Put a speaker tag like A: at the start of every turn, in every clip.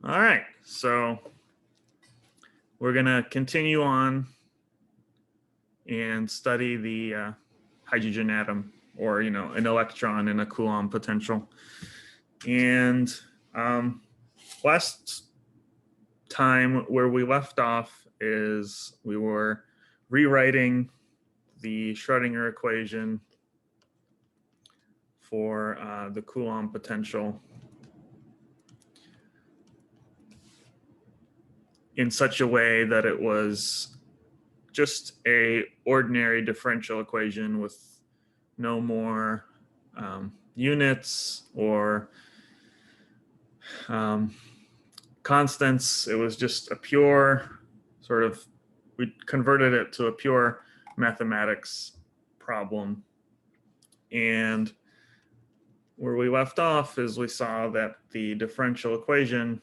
A: All right, so we're going to continue on and study the hydrogen atom, or an electron in a Coulomb potential. And last time where we left off is we were rewriting the Schrödinger equation for the Coulomb potential in such a way that it was just a ordinary differential equation with no more units or constants. It was just a pure we converted it to a pure mathematics problem. And where we left off is we saw that the differential equation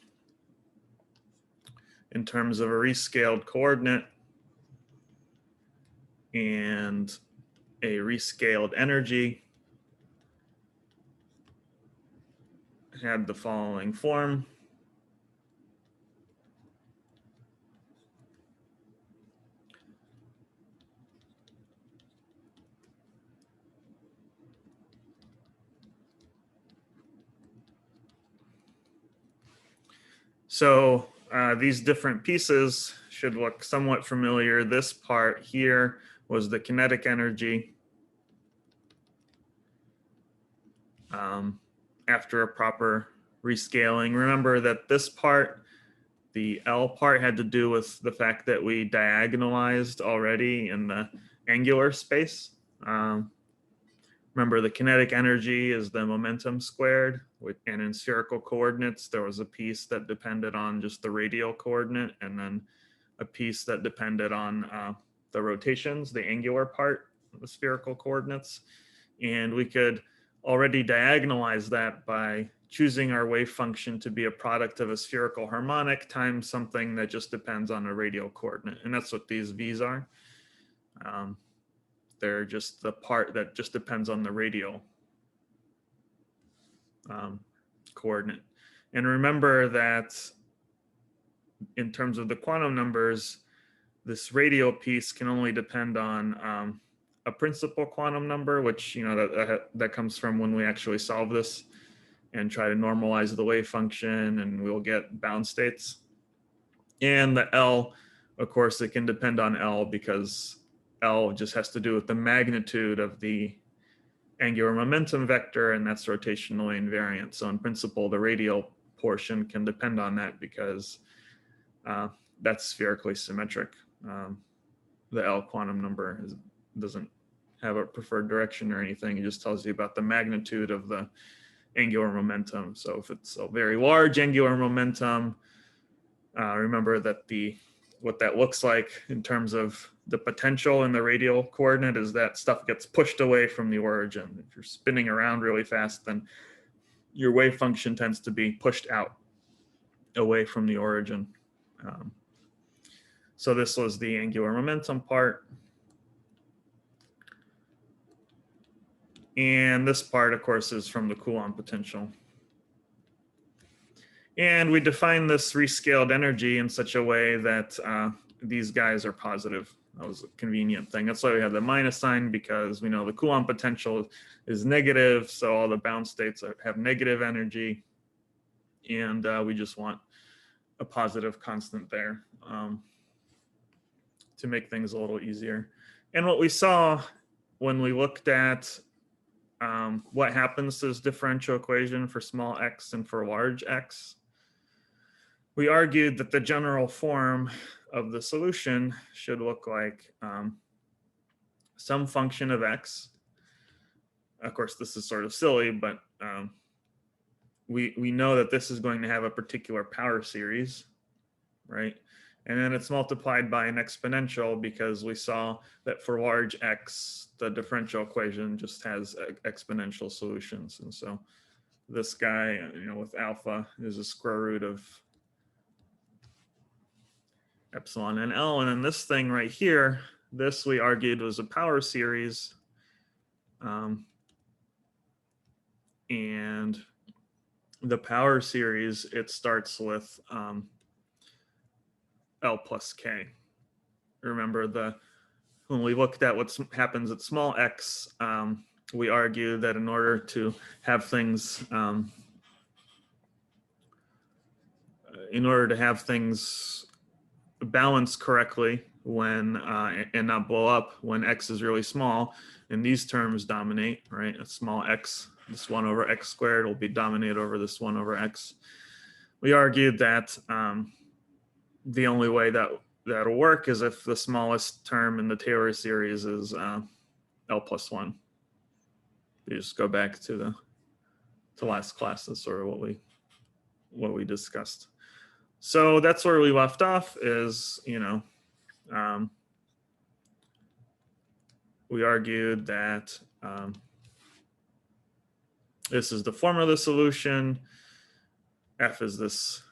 A: in terms of a rescaled coordinate and a rescaled energy had the following form. So these different pieces should look somewhat familiar. This part here was the kinetic energy after a proper rescaling. Remember that this part, the L part, had to do with the fact that we diagonalized already in the angular space. Remember, the kinetic energy is the momentum squared, and in spherical coordinates, there was a piece that depended on just the radial coordinate, and then a piece that depended on the rotations, the angular part of the spherical coordinates. And we could already diagonalize that by choosing our wave function to be a product of a spherical harmonic times something that just depends on a radial coordinate. And that's what these V's are. They're just the part that just depends on the radial coordinate. And remember that in terms of the quantum numbers, this radial piece can only depend on a principal quantum number, which that comes from when we actually solve this and try to normalize the wave function, and we'll get bound states. And the L, of course, it can depend on L because L just has to do with the magnitude of the angular momentum vector, and that's rotationally invariant. So in principle, the radial portion can depend on that because that's spherically symmetric. The L quantum number doesn't have a preferred direction or anything. It just tells you about the magnitude of the angular momentum. So if it's a very large angular momentum, remember that what that looks like in terms of the potential in the radial coordinate is that stuff gets pushed away from the origin. If you're spinning around really fast, then your wave function tends to be pushed out away from the origin. So this was the angular momentum part. And this part, of course, is from the Coulomb potential. And we define this rescaled energy in such a way that these guys are positive. That was a convenient thing. That's why we have the minus sign, because we know the Coulomb potential is negative, so all the bound states have negative energy, and we just want a positive constant there to make things a little easier. And what we saw when we looked at what happens to this differential equation for small x and for large x, we argued that the general form of the solution should look like some function of x. Of course, this is sort of silly, but we know that this is going to have a particular power series, right? And then it's multiplied by an exponential because we saw that for large x, the differential equation just has exponential solutions. And so this guy, with alpha is a square root of epsilon and L. And then this thing right here, this we argued was a power series. And the power series, it starts with L plus K. Remember, when we looked at what happens at small x, we argue that in order to have things balance correctly when and not blow up when x is really small, and these terms dominate, right? A small x, this 1 over x squared will be dominated over this 1 over x. We argued that the only way that'll work is if the smallest term in the Taylor series is L plus 1. You just go back to last class. That's sort of what we discussed. So that's where we left off is, we argued that this is the form of the solution. F is this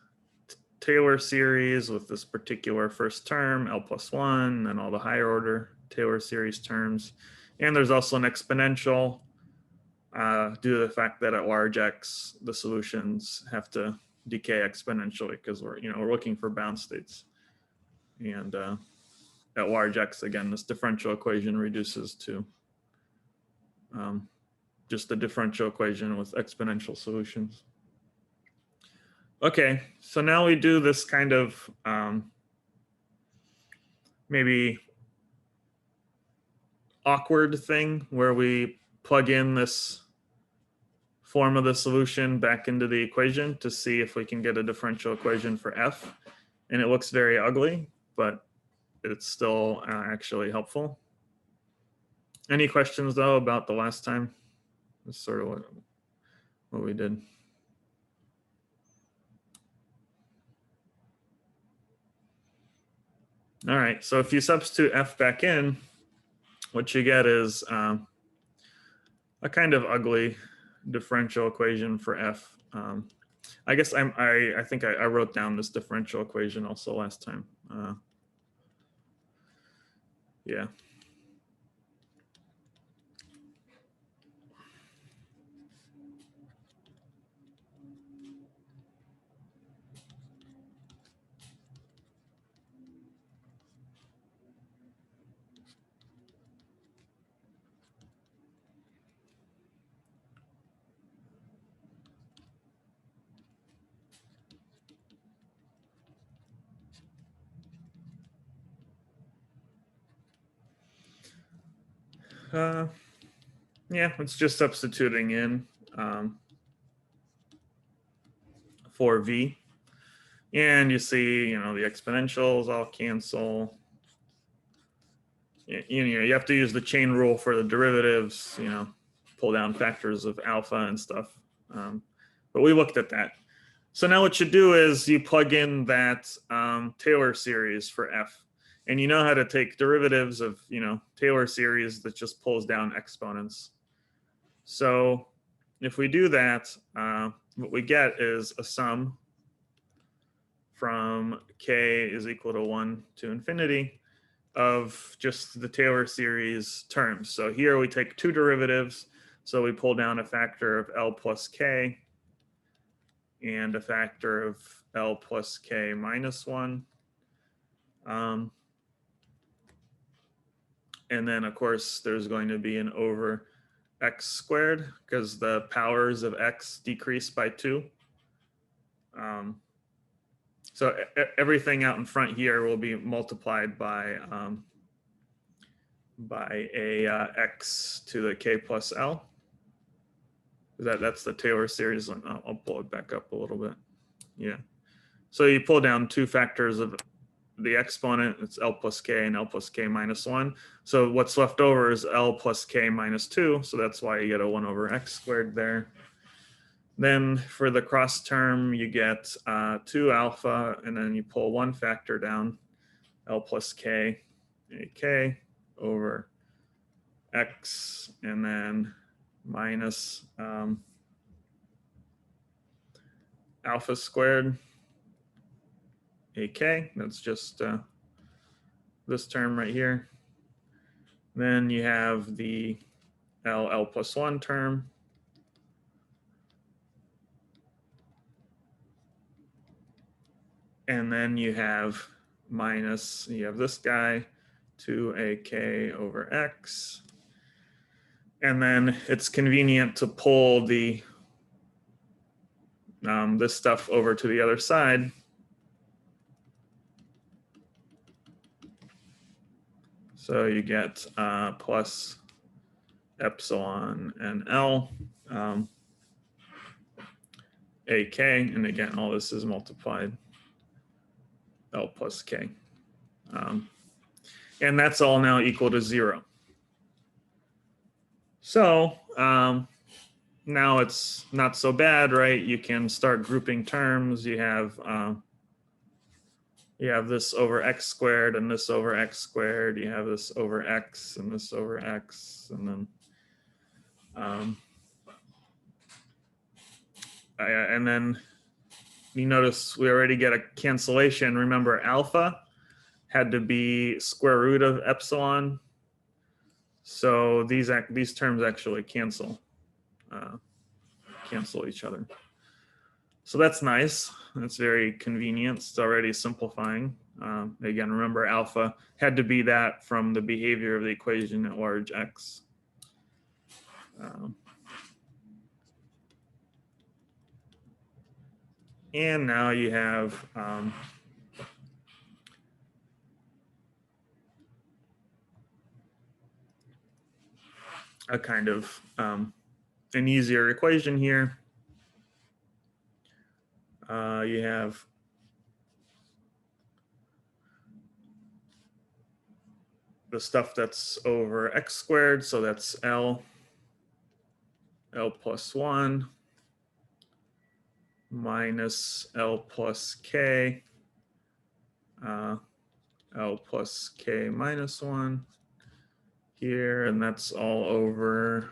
A: Taylor series with this particular first term, L plus 1, and all the higher order Taylor series terms. And there's also an exponential due to the fact that at large x, the solutions have to decay exponentially because we're looking for bound states. And at large x, again, this differential equation reduces to just a differential equation with exponential solutions. Okay, so now we do this kind of maybe awkward thing where we plug in this form of the solution back into the equation to see if we can get a differential equation for f. And it looks very ugly, but it's still actually helpful. Any questions though about the last time? That's sort of what we did. All right, so if you substitute f back in, what you get is a kind of ugly differential equation for f. I guess I think I wrote down this differential equation also last time. Yeah. Yeah, it's just substituting in for v. And you see, the exponentials all cancel. You have to use the chain rule for the derivatives, pull down factors of alpha and stuff. But we looked at that. So now what you do is you plug in that Taylor series for f. And you know how to take derivatives of, Taylor series that just pulls down exponents. So if we do that, what we get is a sum from k is equal to 1 to infinity of just the Taylor series terms. So here we take two derivatives. So we pull down a factor of L plus k and a factor of L plus k minus 1. And then, of course, there's going to be an over x squared because the powers of x decrease by 2. So everything out in front here will be multiplied by a x to the k plus L. That's the Taylor series. I'll pull it back up a little bit. Yeah. So you pull down two factors of the exponent. It's L plus k and L plus k minus 1. So what's left over is L plus k minus 2. So that's why you get a 1 over x squared there. Then for the cross term, you get 2 alpha, and then you pull one factor down, L plus k, ak over x, and then minus alpha squared, ak. That's just this term right here. Then you have the L plus 1 term. And then you have minus, you have this guy, 2ak over x. And then it's convenient to pull the this stuff over to the other side. So you get plus epsilon and L, AK, and again, all this is multiplied L plus K. And that's all now equal to 0. So now it's not so bad, right? You can start grouping terms. You have this over x squared and this over x squared. You have this over x and this over x, and then you notice we already get a cancellation. Remember, alpha had to be square root of epsilon, so these terms actually cancel each other. So that's nice. That's very convenient. It's already simplifying. Again, remember alpha had to be that from the behavior of the equation at large x. And now you have a kind of an easier equation here. You have the stuff that's over x squared, so that's L plus 1 minus L plus K, L plus K minus 1 here, and that's all over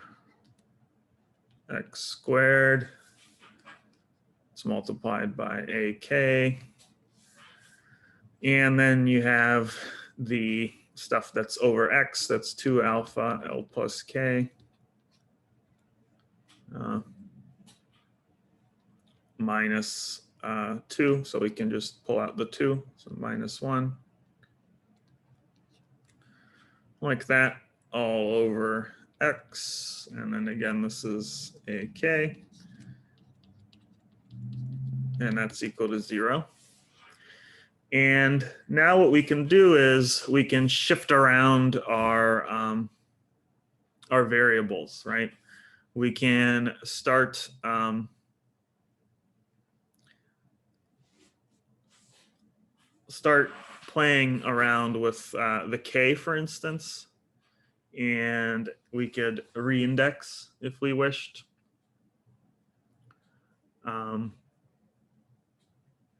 A: x squared. It's multiplied by AK. And then you have the stuff that's over x, that's 2 alpha L plus K. Minus 2, so we can just pull out the 2, so minus 1. Like that, all over x, and then again, this is AK, and that's equal to 0. And now what we can do is we can shift around our variables, right? We can start playing around with the K, for instance, and we could reindex if we wished.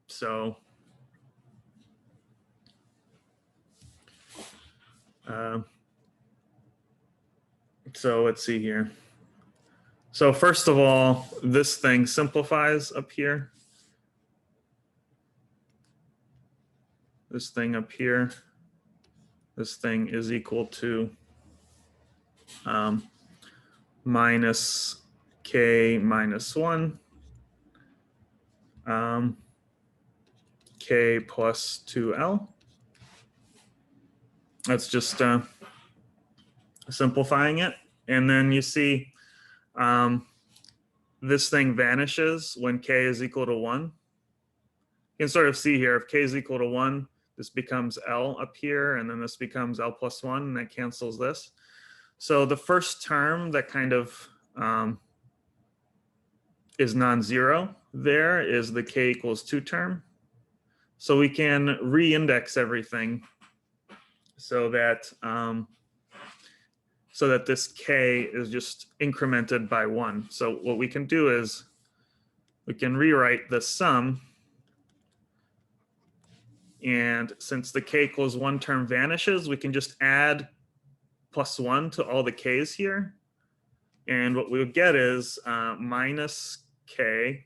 A: So let's see here. So first of all, this thing simplifies up here. This thing up here, this thing is equal to minus K minus 1, K plus 2L. That's just simplifying it. And then you see this thing vanishes when K is equal to 1. You can sort of see here, if K is equal to 1, this becomes L up here, and then this becomes L plus 1, and that cancels this. So the first term that kind of is non-zero there is the K equals 2 term. So we can re-index everything so that this K is just incremented by 1. So what we can do is we can rewrite the sum. And since the K equals 1 term vanishes, we can just add plus 1 to all the K's here. And what we would get is minus K,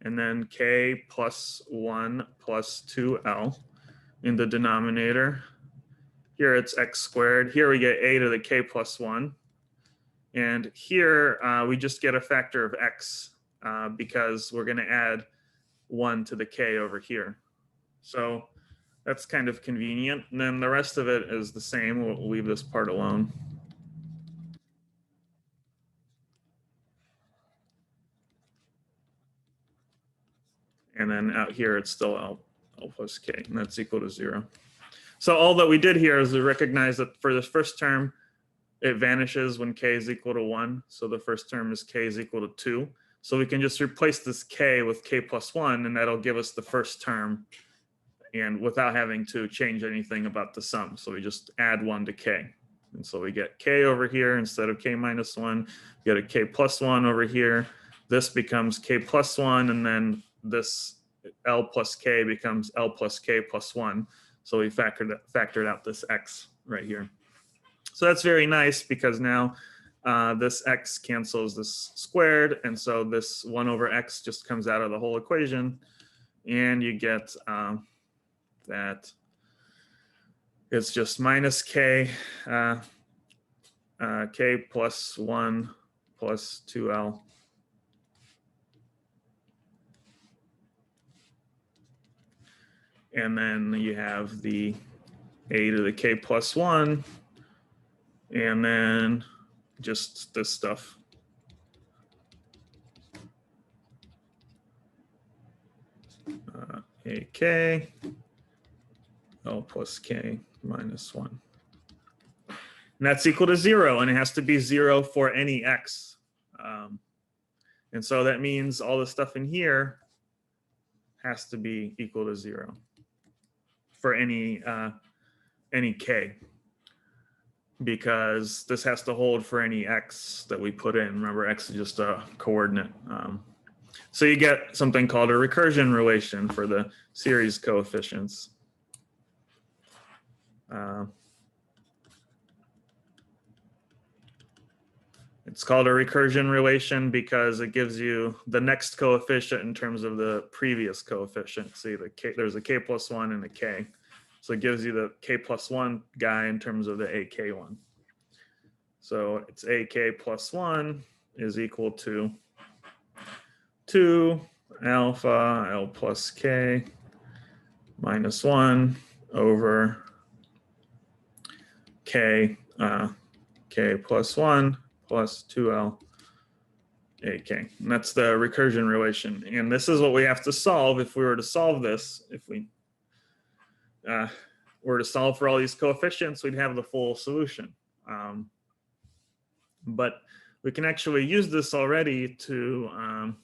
A: and then K plus 1 plus 2L in the denominator. Here it's x squared. Here we get a to the K plus 1. And here we just get a factor of x because we're going to add 1 to the K over here. So that's kind of convenient. And then the rest of it is the same. We'll leave this part alone. And then out here, it's still L plus K, and that's equal to 0. So all that we did here is we recognize that for the first term, it vanishes when K is equal to 1. So the first term is K is equal to 2. So we can just replace this K with K plus 1, and that'll give us the first term, and without having to change anything about the sum. So we just add 1 to K. And so we get K over here instead of K minus 1. We get a K plus 1 over here. This becomes K plus 1, and then this L plus K becomes L plus K plus 1. So we factored out this X right here. So that's very nice because now this X cancels this squared. And so this 1 over X just comes out of the whole equation. And you get that it's just minus K, K plus 1 plus 2L. And then you have the A to the K plus 1, and then just this stuff. AK, L plus K minus 1. And that's equal to 0, and it has to be 0 for any X. And so that means all the stuff in here has to be equal to 0 for any K, because this has to hold for any X that we put in. Remember, X is just a coordinate. So you get something called a recursion relation for the series coefficients. It's called a recursion relation because it gives you the next coefficient in terms of the previous coefficient. See, there's a K plus 1 and a K. So it gives you the K plus 1 guy in terms of the AK one. So it's AK plus 1 is equal to 2 alpha L plus K minus 1 over K, K plus 1 plus 2L AK. And that's the recursion relation. And this is what we have to solve if we were to solve this. If we were to solve for all these coefficients, we'd have the full solution. But we can actually use this already to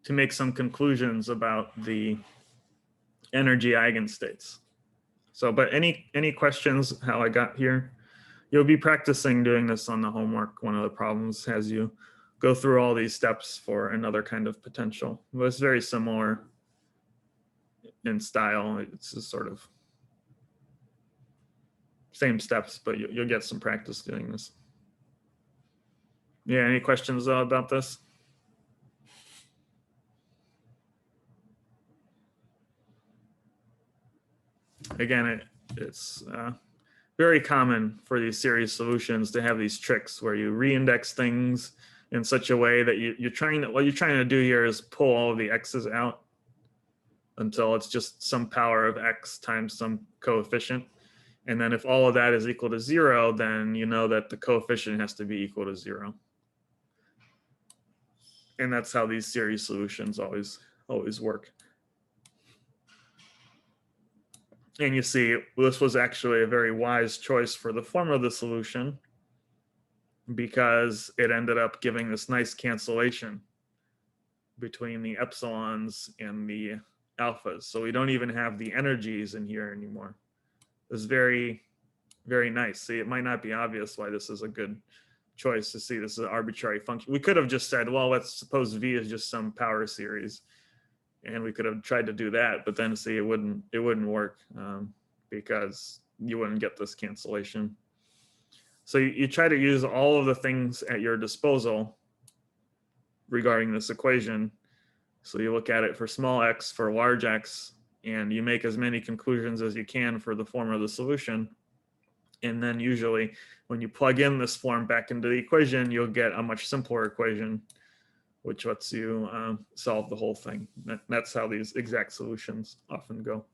A: make some conclusions about the energy eigenstates. So, but any questions how I got here? You'll be practicing doing this on the homework. One of the problems has you go through all these steps for another kind of potential. But it's very similar in style. It's just sort of same steps, but you'll get some practice doing this. Yeah, any questions about this? Again, it's very common for these series solutions to have these tricks where you reindex things in such a way that what you're trying to do here is pull all of the x's out until it's just some power of x times some coefficient. And then if all of that is equal to 0, then you know that the coefficient has to be equal to 0. And that's how these series solutions always work. And you see, this was actually a very wise choice for the form of the solution because it ended up giving this nice cancellation between the epsilons and the alphas. So we don't even have the energies in here anymore. It's very, very nice. See, it might not be obvious why this is a good choice to see this is an arbitrary function. We could have just said, well, let's suppose V is just some power series. And we could have tried to do that, but then see, it wouldn't work because you wouldn't get this cancellation. So you try to use all of the things at your disposal regarding this equation. So you look at it for small x, for large x, and you make as many conclusions as you can for the form of the solution. And then usually when you plug in this form back into the equation, you'll get a much simpler equation which lets you solve the whole thing. That's how these exact solutions often go.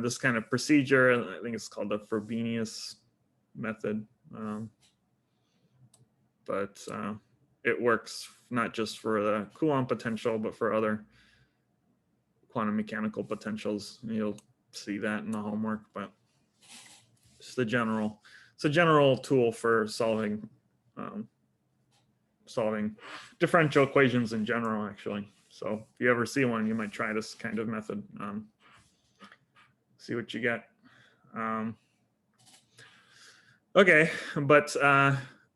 A: This kind of procedure, I think it's called the Frobenius method, but it works not just for the Coulomb potential, but for other quantum mechanical potentials. You'll see that in the homework, but it's a general tool for solving differential equations in general, actually. So if you ever see one, you might try this kind of method. See what you get. Okay, but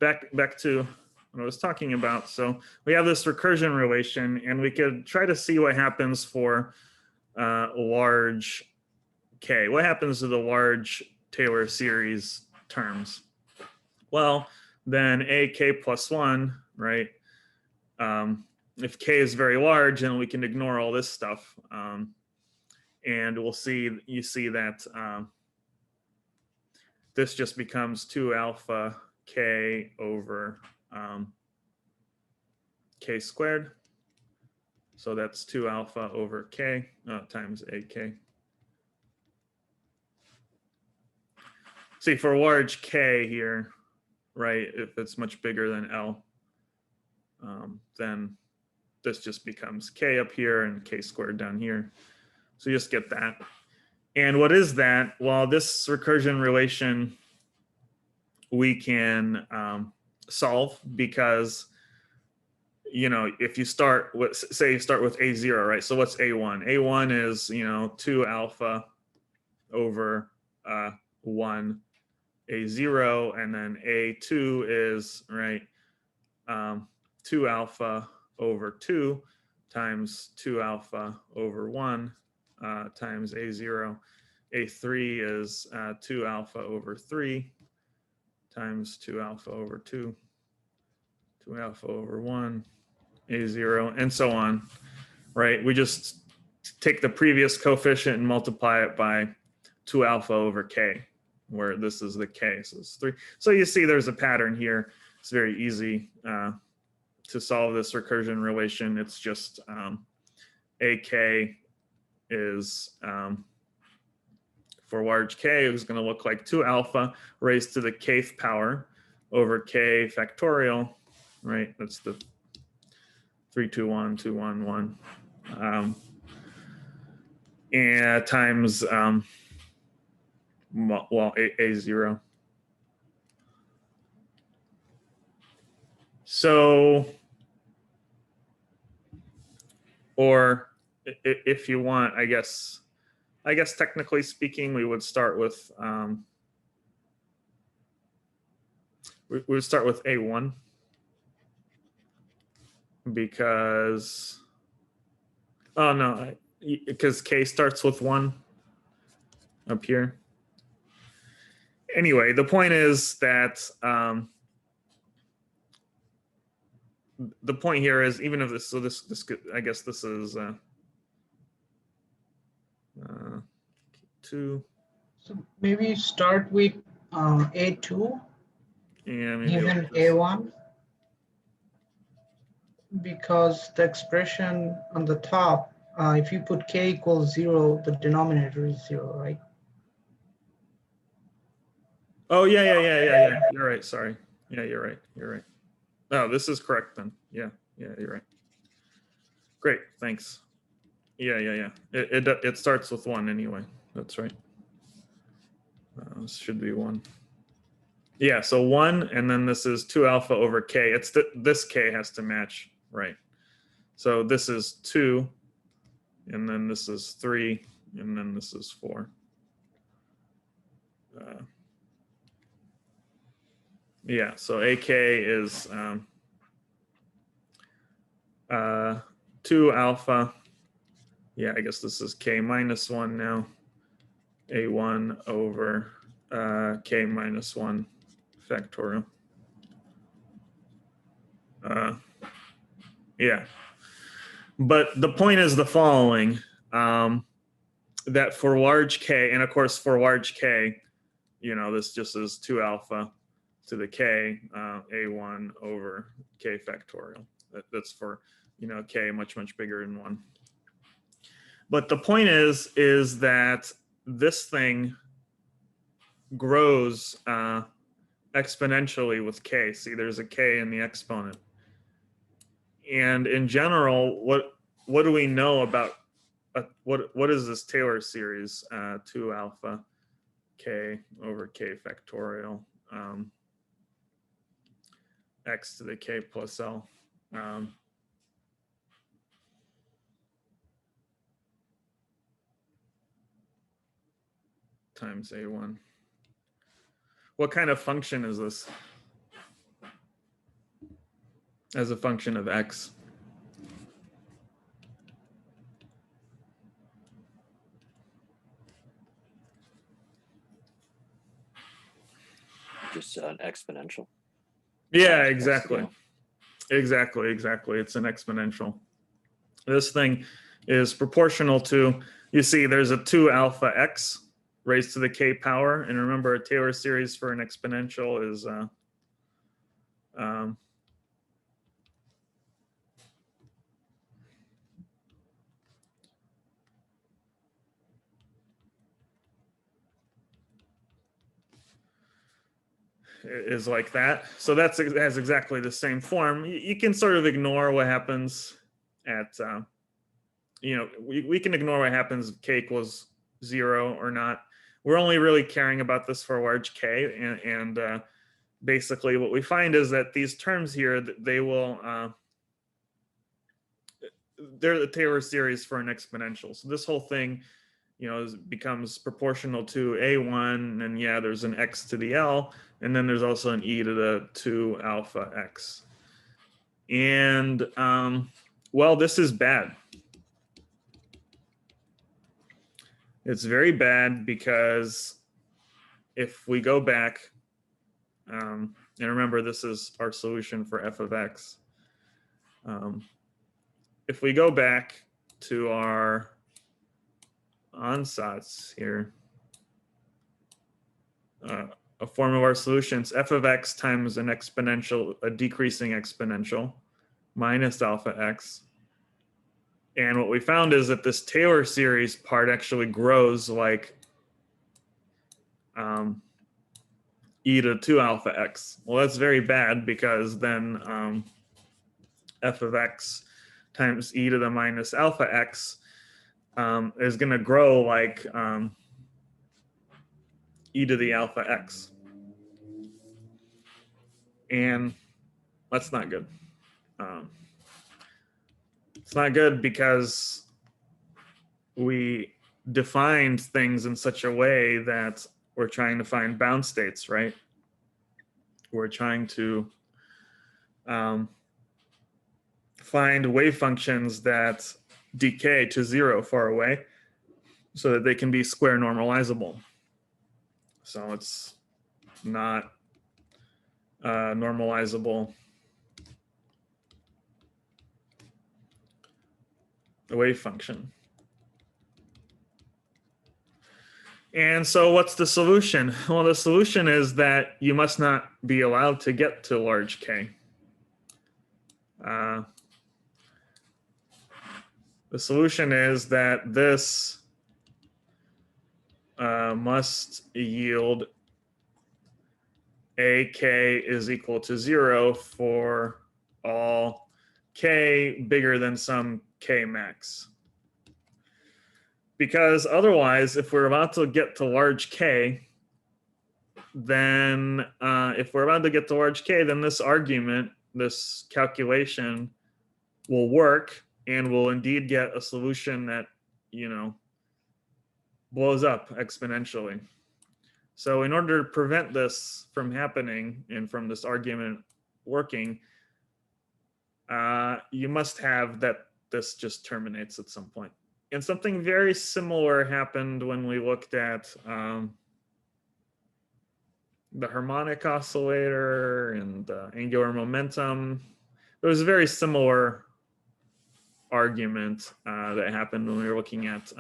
A: back to what I was talking about. So we have this recursion relation, and we could try to see what happens for large k. What happens to the large Taylor series terms? Well, then ak plus 1, right? If k is very large, then we can ignore all this stuff. And you see that this just becomes 2 alpha k over k squared. So that's 2 alpha over k times ak. See, for large k here, right, if it's much bigger than L, then this just becomes k up here and k squared down here. So you just get that. And what is that? Well, this recursion relation we can solve because, if you start with, say you start with A0, right? So what's A1? A1 is, 2 alpha over 1 A0, and then A2 is, right, 2 alpha over 2 times 2 alpha over 1 times A0. A3 is 2 alpha over 3 times 2 alpha over 2, 2 alpha over 1, A0, and so on, right? We just take the previous coefficient and multiply it by 2 alpha over k, where this is the k, so it's 3. So you see there's a pattern here. It's very easy to solve this recursion relation. It's just ak is, for large k, is going to look like 2 alpha raised to the kth power over k factorial, right? That's the 3, 2, 1, 2, 1, 1. And times, A0. So, or if you want, I guess technically speaking, we would start with we would start with A1 because because k starts with 1 up here. Anyway, the point is that the point here is, even if this I guess this is 2.
B: So maybe start with A2
A: and
B: given A1, because the expression on the top, if you put k equals 0, the denominator is 0, right?
A: Oh, yeah. You're right. Sorry. Yeah, you're right. Oh, this is correct then. Yeah, you're right. Great, thanks. Yeah. It starts with 1 anyway. That's right. This should be 1. Yeah, so 1, and then this is 2 alpha over k. It's this k has to match, right? So this is 2, and then this is 3, and then this is 4. Yeah, so AK is 2 alpha. Yeah, I guess this is k minus 1 now. A1 over k minus 1 factorial. Yeah. But the point is the following, that for large k, and of course for large k, this just is 2 alpha to the k, A1 over k factorial. That's for, k much bigger than 1. But the point is that this thing grows exponentially with k. See, there's a k in the exponent. And in general, what do we know about what is this Taylor series? 2 alpha k over k factorial x to the k plus l. Times a1. What kind of function is this as a function of x?
C: Just an exponential.
A: Yeah, exactly. Exactly. It's an exponential. This thing is proportional to, you see, there's a 2 alpha x raised to the k power. And remember, a Taylor series for an exponential is like that. So that has exactly the same form. You can sort of ignore what happens at, we can ignore what happens if k equals 0 or not. We're only really caring about this for large k. And basically what we find is that these terms here, they will, they're the Taylor series for an exponential. So this whole thing, becomes proportional to a1, and yeah, there's an x to the l, and then there's also an e to the 2 alpha x. And well, this is bad. It's very bad because if we go back, and remember this is our solution for f of x. If we go back to our ansatz here, a form of our solutions, f of x times an exponential, a decreasing exponential, minus alpha x. And what we found is that this Taylor series part actually grows like e to 2 alpha x. Well, that's very bad because then f of x times e to the minus alpha x is going to grow like e to the alpha x. And that's not good. It's not good because we defined things in such a way that we're trying to find bound states, right? We're trying to find wave functions that decay to 0 far away so that they can be square normalizable. So it's not normalizable the wave function. And so what's the solution? Well, the solution is that you must not be allowed to get to large k. The solution is that this must yield ak is equal to 0 for all k bigger than some k max. Because otherwise, if we're about to get to large k, then then this argument, this calculation will work and we'll indeed get a solution that, blows up exponentially. So in order to prevent this from happening and from this argument working, you must have that this just terminates at some point. And something very similar happened when we looked at the harmonic oscillator and angular momentum. There was a very similar argument that happened when we were looking at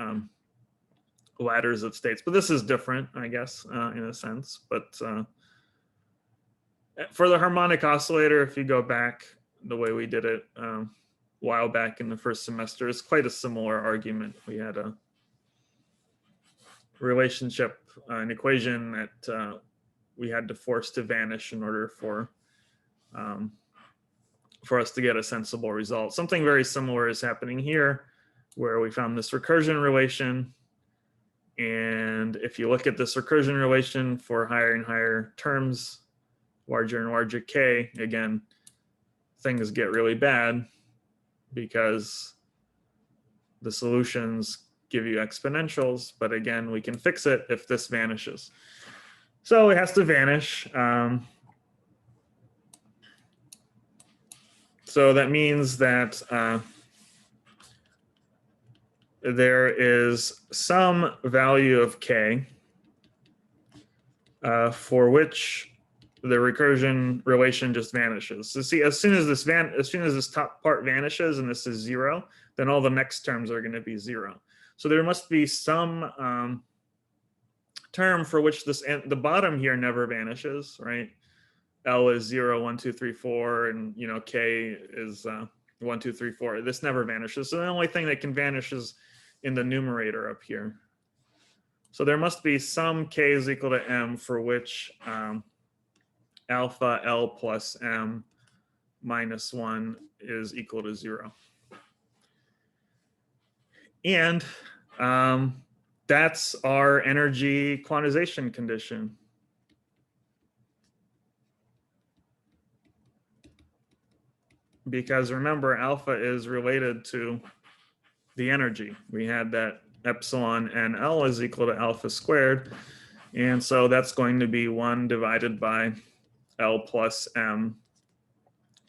A: ladders of states. But this is different, I guess, in a sense. But for the harmonic oscillator, if you go back, the way we did it a while back in the first semester. It's quite a similar argument. We had a relationship, an equation that we had to force to vanish in order for us to get a sensible result. Something very similar is happening here, where we found this recursion relation. And if you look at this recursion relation for higher and higher terms, larger and larger k, again, things get really bad because the solutions give you exponentials. But again, we can fix it if this vanishes. So it has to vanish. So that means that there is some value of k for which the recursion relation just vanishes. So see, as soon as this top part vanishes and this is 0, then all the next terms are going to be 0. So there must be some term for which the bottom here never vanishes, right? L is 0, 1, 2, 3, 4, and k is 1, 2, 3, 4. This never vanishes. So the only thing that can vanish is in the numerator up here. So there must be some k is equal to m for which alpha L plus m minus 1 is equal to 0. And that's our energy quantization condition. Because remember, alpha is related to the energy. We had that epsilon NL is equal to alpha squared. And so that's going to be 1 divided by L plus M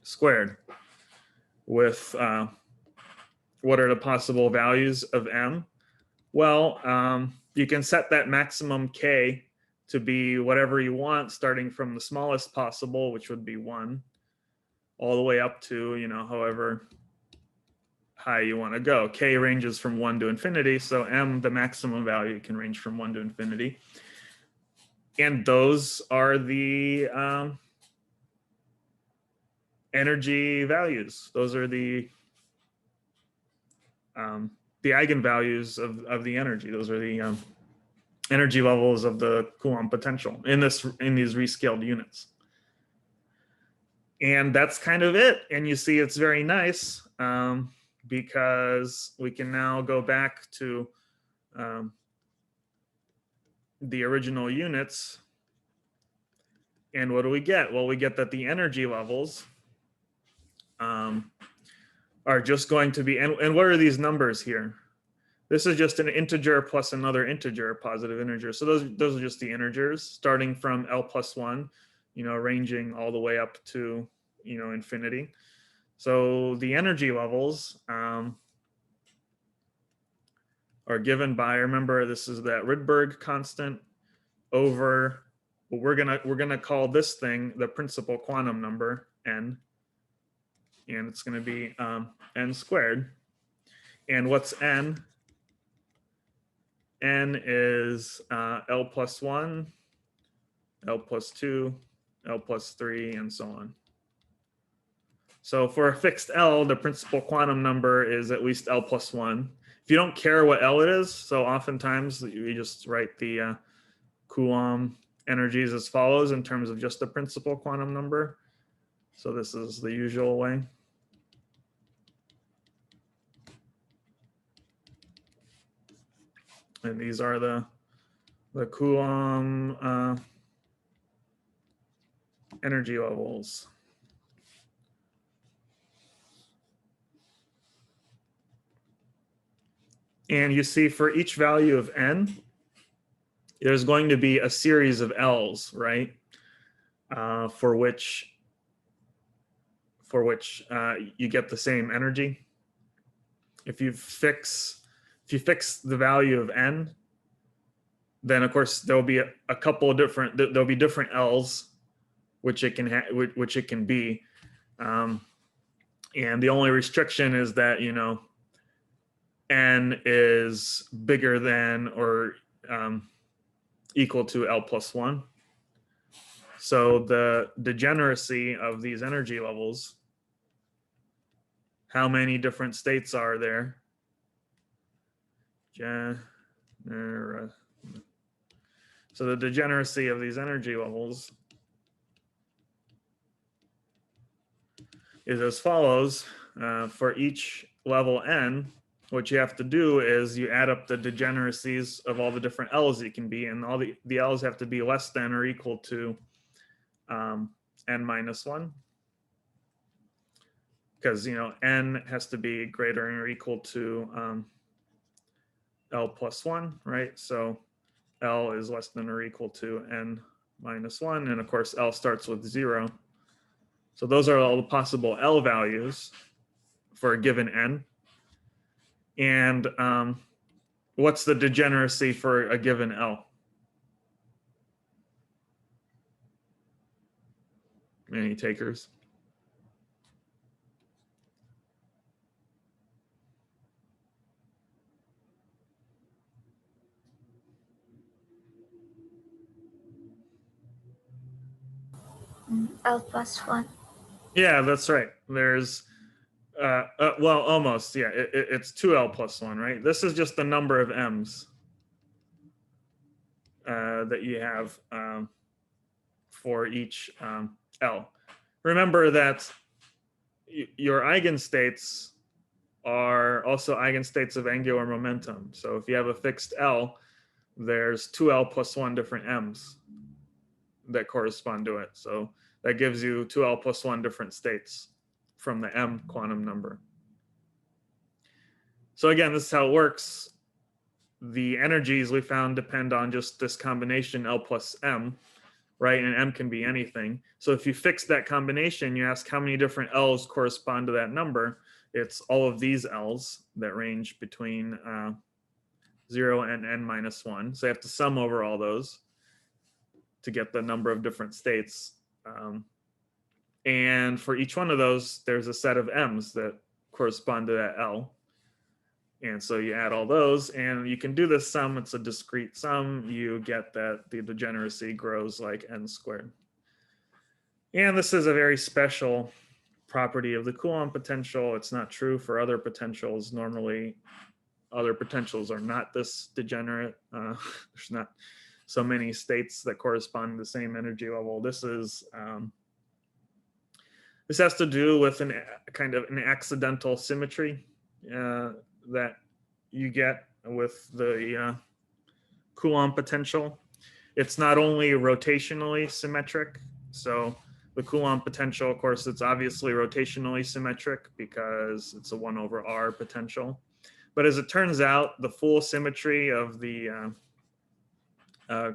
A: squared. With what are the possible values of M? Well, you can set that maximum K to be whatever you want, starting from the smallest possible, which would be 1, all the way up to, however high you want to go. K ranges from 1 to infinity, so M, the maximum value, can range from 1 to infinity. And those are the energy values. Those are the eigenvalues of the energy. Those are the energy levels of the Coulomb potential in these rescaled units. And that's kind of it. And you see it's very nice because we can now go back to the original units. And what do we get? Well, we get that the energy levels are just going to be, and what are these numbers here? This is just an integer plus another integer, positive integer. So those are just the integers starting from L plus 1, ranging all the way up to, infinity. So the energy levels are given by, remember, this is that Rydberg constant over, well, we're gonna call this thing the principal quantum number, n, and it's going to be n squared. And what's n? N is L plus 1, L plus 2, L plus 3, and so on. So for a fixed L, the principal quantum number is at least L plus 1. If you don't care what L it is, so oftentimes you just write the Coulomb energies as follows in terms of just the principal quantum number. So this is the usual way. And these are the Coulomb energy levels. And you see for each value of n, there's going to be a series of L's, right? For which you get the same energy. If you fix the value of n, then of course there'll be a couple of different, there'll be different L's which it can be, and the only restriction is that n is bigger than or equal to L plus 1. So the degeneracy of these energy levels how many different states are there. So the degeneracy of these energy levels is as follows. For each level n, what you have to do is you add up the degeneracies of all the different L's it can be, and all the L's have to be less than or equal to n minus 1. Because, n has to be greater or equal to L plus 1, right? So L is less than or equal to n minus 1. And of course, L starts with 0. So those are all the possible L values for a given n. And what's the degeneracy for a given L? Any takers?
C: L plus 1.
A: Yeah, that's right. There's, well, almost, yeah, it's 2L plus 1, right? This is just the number of M's that you have for each L. Remember that your eigenstates are also eigenstates of angular momentum. So if you have a fixed L, there's 2L plus 1 different M's that correspond to it. So that gives you 2L plus 1 different states from the M quantum number. So again, this is how it works. The energies we found depend on just this combination L plus M, right? And M can be anything. So if you fix that combination, you ask how many different L's correspond to that number. It's all of these L's that range between 0 and n minus 1. So you have to sum over all those to get the number of different states. And for each one of those, there's a set of M's that correspond to that L. And so you add all those, and you can do this sum. It's a discrete sum. You get that the degeneracy grows like n squared. And this is a very special property of the Coulomb potential. It's not true for other potentials. Normally, other potentials are not this degenerate. There's not so many states that correspond to the same energy level. This is this has to do with an kind of an accidental symmetry that you get with the Coulomb potential. It's not only rotationally symmetric. So the Coulomb potential, of course, it's obviously rotationally symmetric because it's a 1 over r potential. But as it turns out, the full symmetry of the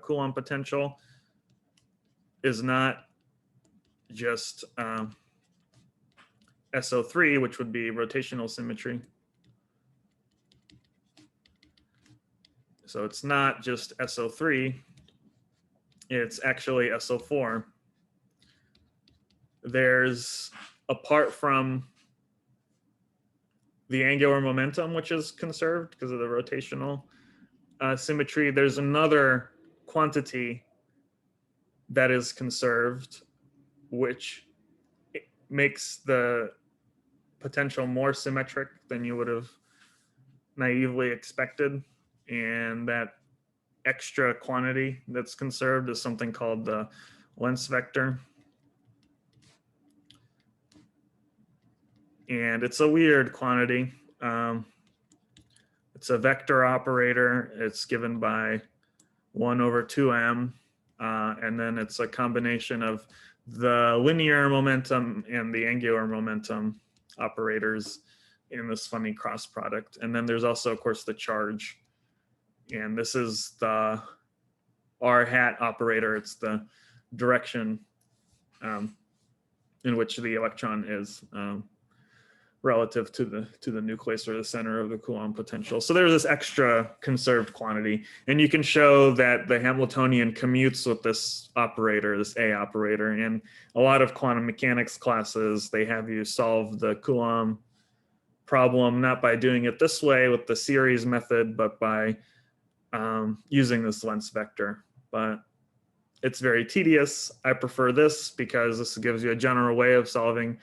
A: Coulomb potential is not just SO3, which would be rotational symmetry. So it's not just SO3, it's actually SO4. There's, apart from the angular momentum, which is conserved because of the rotational symmetry, there's another quantity that is conserved, which makes the potential more symmetric than you would have naively expected. And that extra quantity that's conserved is something called the Lentz vector. And it's a weird quantity. It's a vector operator. It's given by 1 over 2m. And then it's a combination of the linear momentum and the angular momentum operators in this funny cross product. And then there's also, of course, the charge. And this is the r hat operator. It's the direction in which the electron is relative to the nucleus or the center of the Coulomb potential. So there's this extra conserved quantity, and you can show that the Hamiltonian commutes with this operator, this A operator. And a lot of quantum mechanics classes, they have you solve the Coulomb problem not by doing it this way with the series method, but by using this Lentz vector. But it's very tedious. I prefer this because this gives you a general way of solving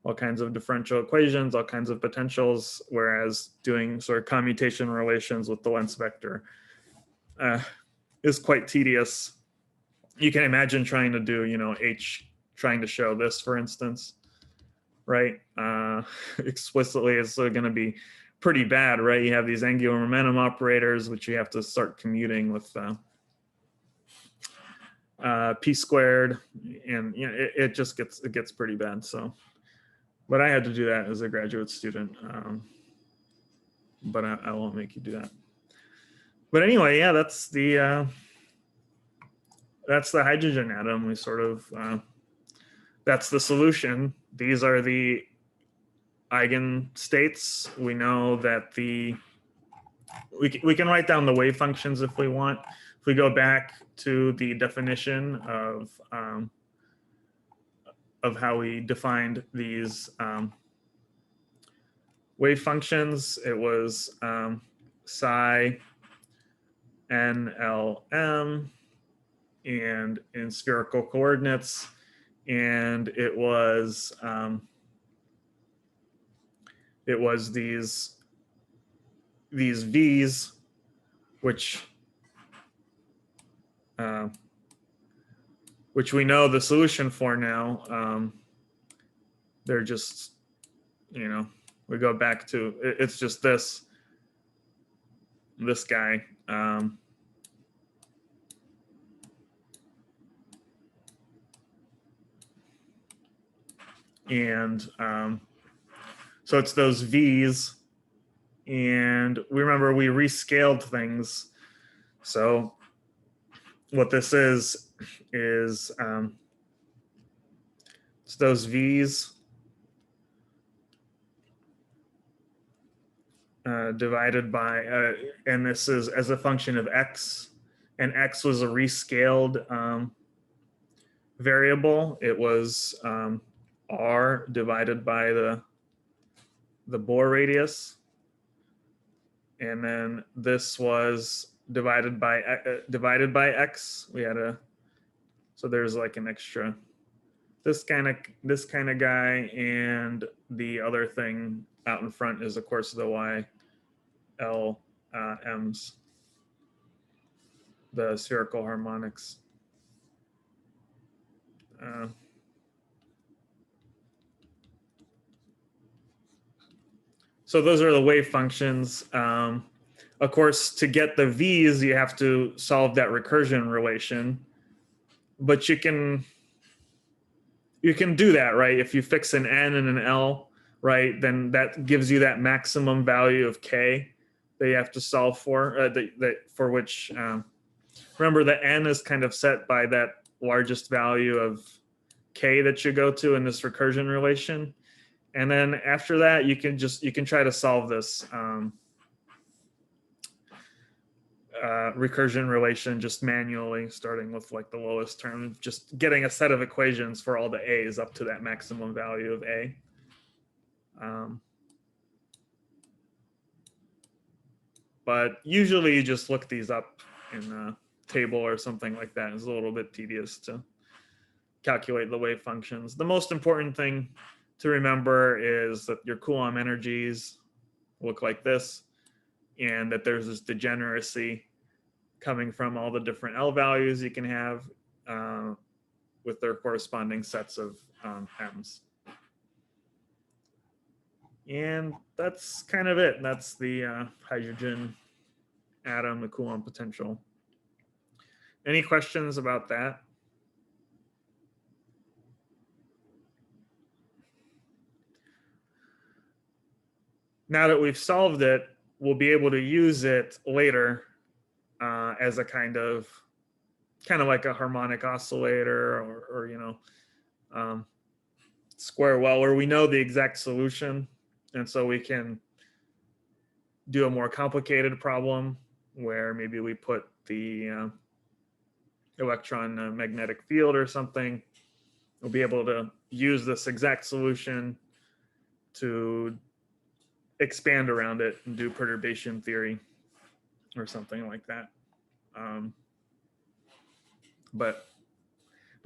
A: all kinds of differential equations, all kinds of potentials, whereas doing sort of commutation relations with the length vector is quite tedious. You can imagine trying to do, trying to show this, for instance, right? Explicitly, it's going to be pretty bad, right? You have these angular momentum operators, which you have to start commuting with p squared, and it just gets pretty bad. So, but I had to do that as a graduate student, but I won't make you do that. But anyway, yeah, that's the hydrogen atom. We sort of that's the solution. These are the eigenstates. We know that we can write down the wave functions if we want. If we go back to the definition of how we defined these wave functions, it was psi NLM and in spherical coordinates, and it was these V's, which we know the solution for now. They're just, we go back to, it's just this guy. So it's those V's, and we remember we rescaled things. So what this is it's those V's divided by, and this is as a function of X, and X was a rescaled variable. It was R divided by the Bohr radius. And then this was divided by X. We had so there's like an extra, this kind of guy, and the other thing out in front is of course the YLMs, the spherical harmonics. So those are the wave functions. Of course, to get the V's, you have to solve that recursion relation, but you can do that, right? If you fix an N and an L, right, then that gives you that maximum value of K that you have to solve for, for which, remember the N is kind of set by that largest value of K that you go to in this recursion relation. And then after that, you can try to solve this recursion relation just manually, starting with like the lowest term, just getting a set of equations for all the A's up to that maximum value of A. But usually you just look these up in a table or something like that. It's a little bit tedious to calculate the wave functions. The most important thing to remember is that your Coulomb energies look like this, and that there's this degeneracy coming from all the different L values you can have with their corresponding sets of M's. And that's kind of it. That's the hydrogen atom, the Coulomb potential. Any questions about that? Now that we've solved it, we'll be able to use it later as a kind of like a harmonic oscillator, or square well, where we know the exact solution, and so we can do a more complicated problem where maybe we put the electron magnetic field or something. We'll be able to use this exact solution to expand around it and do perturbation theory or something like that. But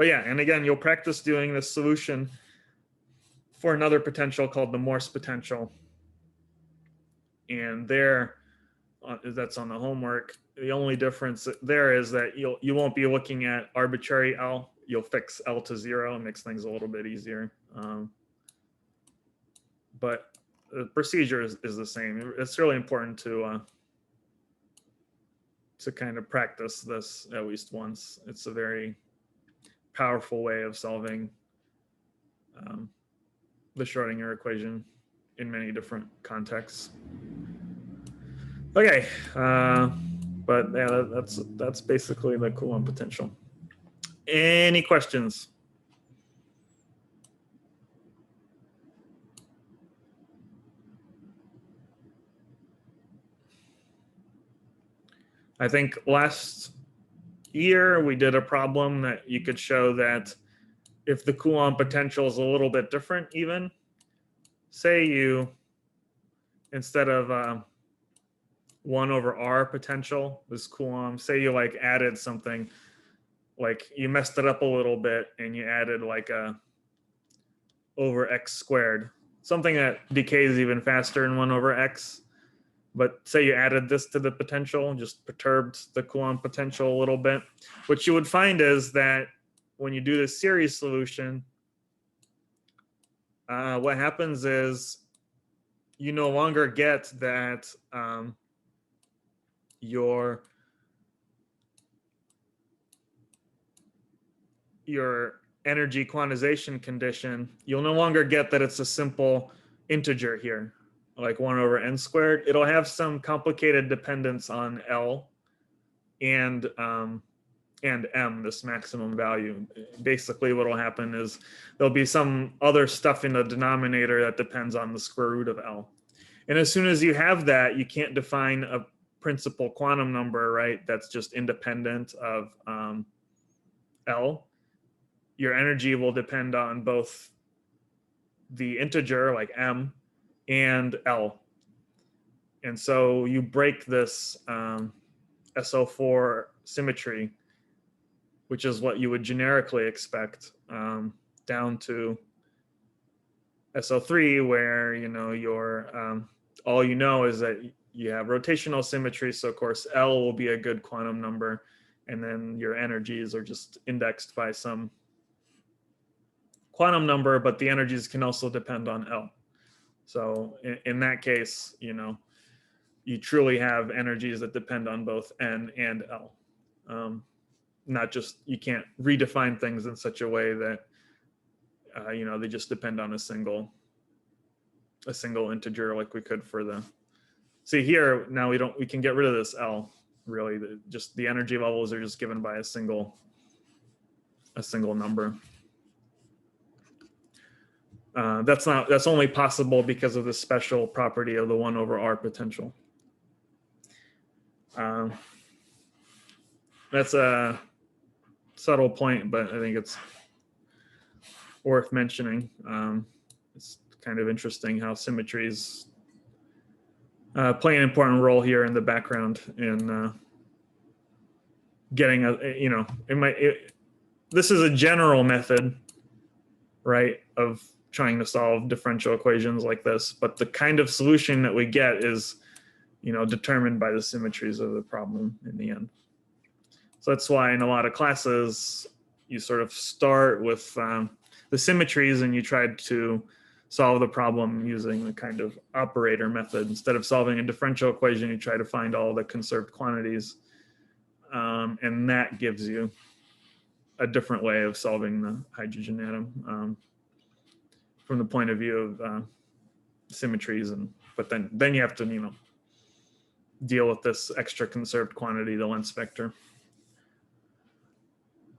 A: yeah, and again, you'll practice doing this solution for another potential called the Morse potential. And there, that's on the homework. The only difference there is that you won't be looking at arbitrary L. You'll fix L to 0 and makes things a little bit easier. But the procedure is the same. It's really important to kind of practice this at least once. It's a very powerful way of solving the Schrodinger equation in many different contexts. Okay, but yeah, that's basically the Coulomb potential. Any questions? I think last year we did a problem that you could show that if the Coulomb potential is a little bit different, even say you, instead of 1/r potential, this Coulomb, say you like added something, like you messed it up a little bit and you added like a over x squared, something that decays even faster in 1/x. But say you added this to the potential, just perturbed the Coulomb potential a little bit. What you would find is that when you do the series solution, what happens is you no longer get that your energy quantization condition, you'll no longer get that it's a simple integer here, like 1/n squared. It'll have some complicated dependence on L and M, this maximum value. Basically what will happen is there'll be some other stuff in the denominator that depends on the square root of L. And as soon as you have that, you can't define a principal quantum number, right? That's just independent of L. Your energy will depend on both the integer, like M, and L. And so you break this SO4 symmetry, which is what you would generically expect, down to SO3, where your all you know is that you have rotational symmetry. So of course L will be a good quantum number, and then your energies are just indexed by some quantum number, but the energies can also depend on L. So in that case, you truly have energies that depend on both N and L. Not just, you can't redefine things in such a way that they just depend on a single integer, like we could for the, see here, now we can get rid of this L, really. Just the energy levels are just given by a single number. That's only possible because of the special property of the 1/r potential. That's a subtle point, but I think it's worth mentioning. It's kind of interesting how symmetries play an important role here in the background in getting this is a general method, right, of trying to solve differential equations like this, but the kind of solution that we get is determined by the symmetries of the problem in the end. So that's why in a lot of classes you sort of start with the symmetries and you try to solve the problem using the kind of operator method. Instead of solving a differential equation, you try to find all the conserved quantities, and that gives you a different way of solving the hydrogen atom from the point of view of symmetries. But then you have to deal with this extra conserved quantity, the Lentz vector.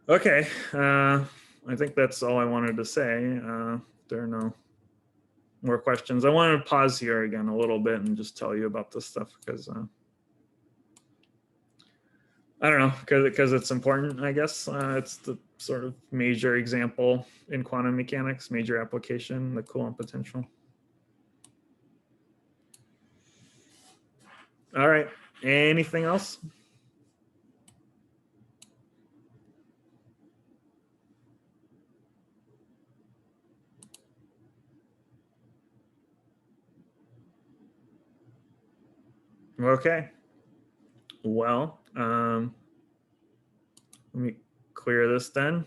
A: Okay, I think that's all I wanted to say. There are no more questions. I wanted to pause here again a little bit and just tell you about this stuff because I don't know, because it's important, I guess. It's the sort of major example in quantum mechanics, major application, the Coulomb potential. All right, anything else? Okay. Well, let me clear this then.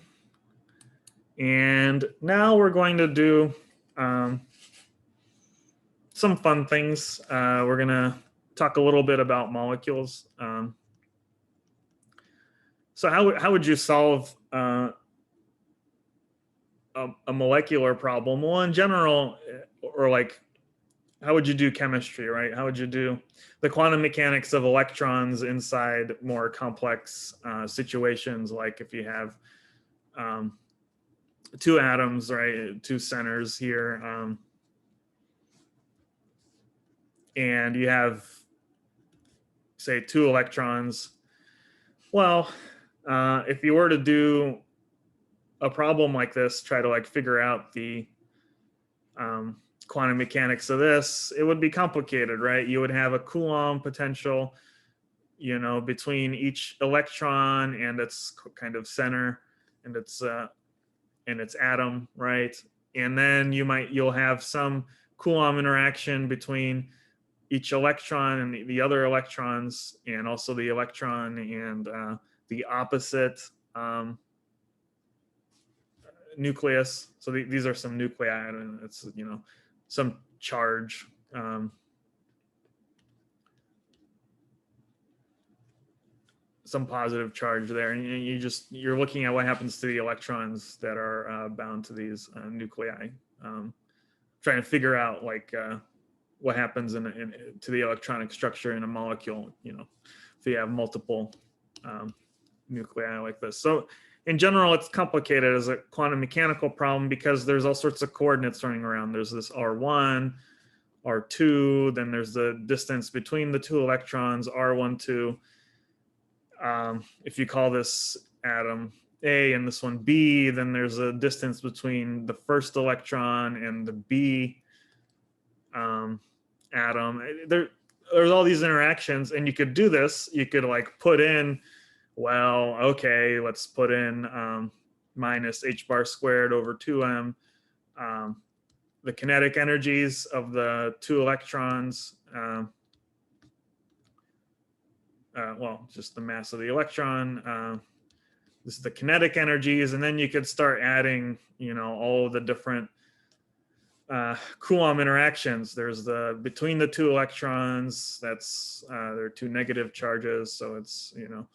A: And now we're going to do some fun things. We're going to talk a little bit about molecules. So how would you solve a molecular problem? Well, in general, or like, how would you do chemistry, right? How would you do the quantum mechanics of electrons inside more complex situations, like if you have two atoms, right, two centers here, and you have, say, two electrons. Well, if you were to do a problem like this, try to like figure out the quantum mechanics of this, it would be complicated, right? You would have a Coulomb potential, you know, between each electron and its kind of center and its atom, right? And then you'll have some Coulomb interaction between each electron and the other electrons, and also the electron and the opposite nucleus. So these are some nuclei, and it's, you know, some charge. Some positive charge there, and you're looking at what happens to the electrons that are bound to these nuclei, trying to figure out like what happens to the electronic structure in a molecule, you know, if you have multiple nuclei like this. So in general, it's complicated as a quantum mechanical problem because there's all sorts of coordinates running around. There's this R1, R2, then there's the distance between the two electrons, R12. If you call this atom A and this one B, then there's a distance between the first electron and the B atom. There's all these interactions, and you could do this. You could like put in, well, okay, let's put in minus h bar squared over 2m, the kinetic energies of the two electrons, well, just the mass of the electron. This is the kinetic energies, and then you could start adding, you know, all the different Coulomb interactions. There's the between the two electrons. That's there are two negative charges, so it's, you know,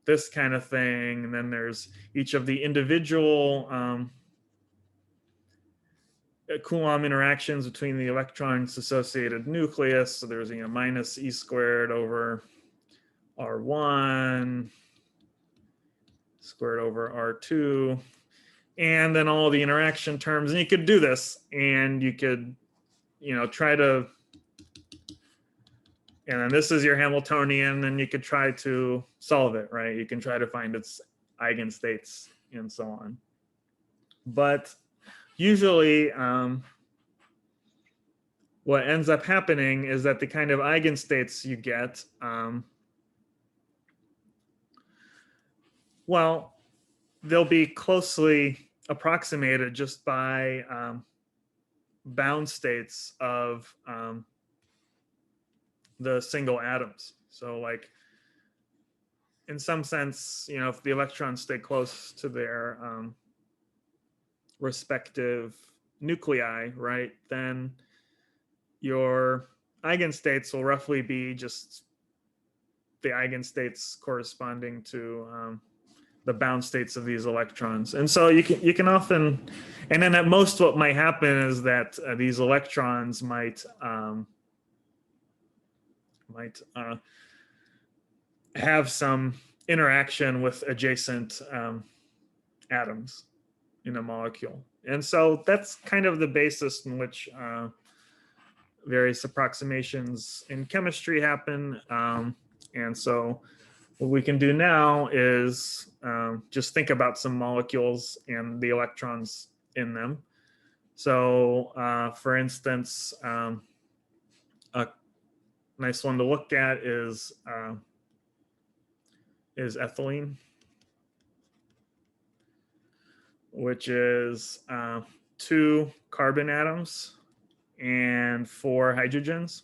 A: this kind of thing. And then there's each of the individual Coulomb interactions between the electrons associated nucleus. So there's, you know, minus e squared over R1 squared over R2, and then all the interaction terms. And you could do this, and you could, you know, try to, and then this is your Hamiltonian, and you could try to solve it, right? You can try to find its eigenstates and so on. But usually what ends up happening is that the kind of eigenstates you get, well, they'll be closely approximated just by bound states of the single atoms. So like, in some sense, you know, if the electrons stay close to their respective nuclei, right, then your eigenstates will roughly be just the eigenstates corresponding to the bound states of these electrons. And so you can often, and then at most what might happen is that these electrons might have some interaction with adjacent atoms in a molecule. And so that's kind of the basis in which various approximations in chemistry happen. And so what we can do now is just think about some molecules and the electrons in them. So for instance, a nice one to look at is ethylene, which is 2 carbon atoms and 4 hydrogens.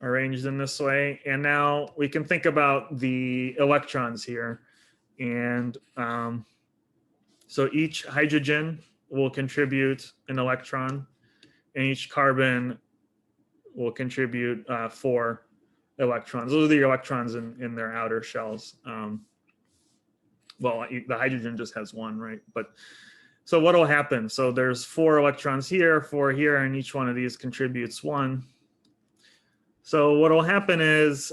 A: arranged in this way. And now we can think about the electrons here. And so each hydrogen will contribute an electron, and each carbon will contribute 4 electrons. Those are the electrons in their outer shells. Well, the hydrogen just has 1, right? But so what will happen? So there's 4 electrons here, 4 here, and each one of these contributes 1. So what will happen is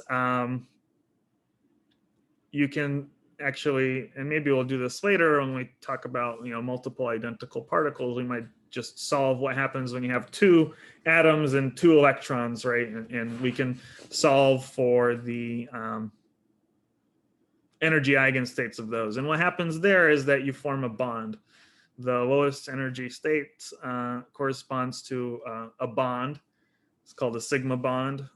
A: you can actually, and maybe we'll do this later when we talk about, multiple identical particles, we might just solve what happens when you have 2 atoms and 2 electrons, right? And we can solve for the energy eigenstates of those. And what happens there is that you form a bond. The lowest energy state corresponds to a bond. It's called a sigma bond.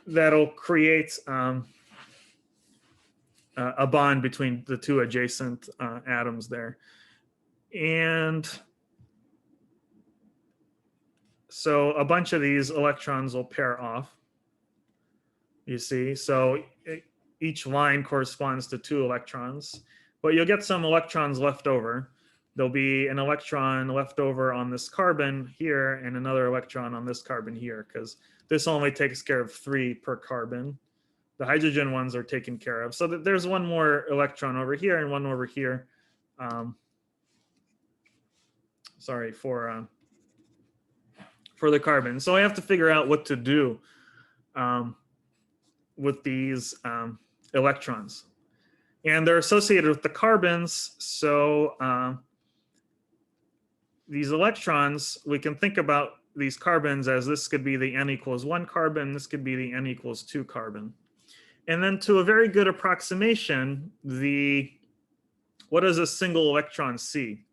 A: That'll create a bond between the 2 adjacent atoms there. And so a bunch of these electrons will pair off, you see. So each line corresponds to 2 electrons, but you'll get some electrons left over. There'll be an electron left over on this carbon here and another electron on this carbon here, because this only takes care of 3 per carbon. The hydrogen ones are taken care of. So there's 1 more electron over here and 1 over here. Sorry, for the carbon. So I have to figure out what to do with these electrons. And they're associated with the carbons. So these electrons, we can think about these carbons as this could be the n equals 1 carbon, this could be the n equals 2 carbon. And then to a very good approximation, what does a single electron see?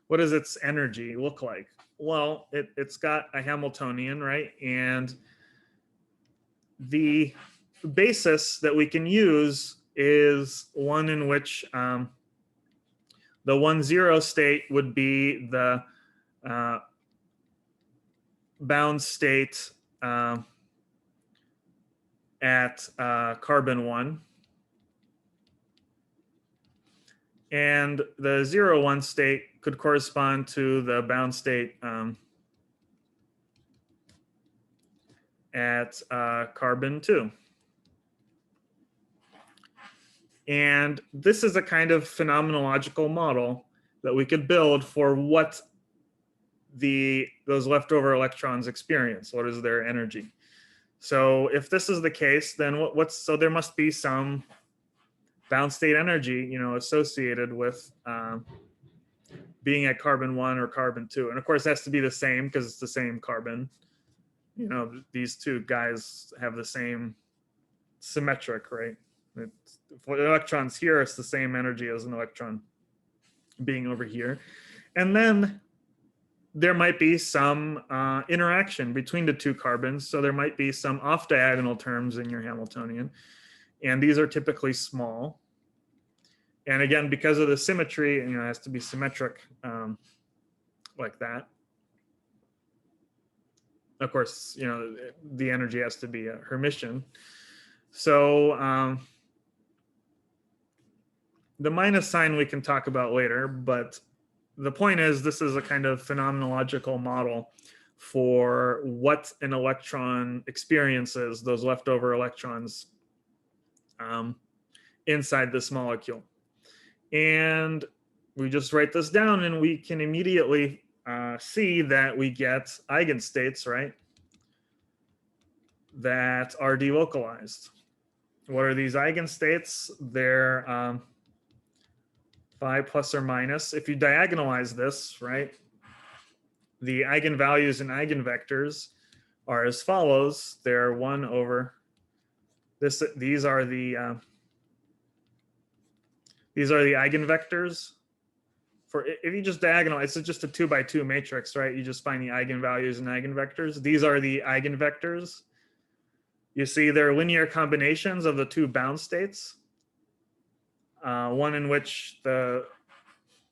A: What does its energy look like? Well, it's got a Hamiltonian, right? And the basis that we can use is one in which the 1,0 state would be the bound state at carbon 1. And the 0,1 state could correspond to the bound state at carbon 2. And this is a kind of phenomenological model that we could build for what those leftover electrons experience. What is their energy? So if this is the case, then so there must be some bound state energy, associated with being at carbon 1 or carbon 2. And of course, it has to be the same because it's the same carbon. These 2 guys have the same symmetric, right? For the electrons here, it's the same energy as an electron being over here. And then there might be some interaction between the 2 carbons. So there might be some off-diagonal terms in your Hamiltonian. And these are typically small. And again, because of the symmetry, it has to be symmetric like that. Of course, the energy has to be a Hermitian. So the minus sign we can talk about later, but the point is this is a kind of phenomenological model for what an electron experiences, those leftover electrons inside this molecule. And we just write this down and we can immediately see that we get eigenstates, right, that are delocalized. What are these eigenstates? They're phi plus or minus. If you diagonalize this, right, the eigenvalues and eigenvectors are as follows. They're 1 over this. These are the eigenvectors. For if you just diagonalize, it's just a 2 by 2 matrix, right? You just find the eigenvalues and eigenvectors. These are the eigenvectors. You see they're linear combinations of the 2 bound states. One in which the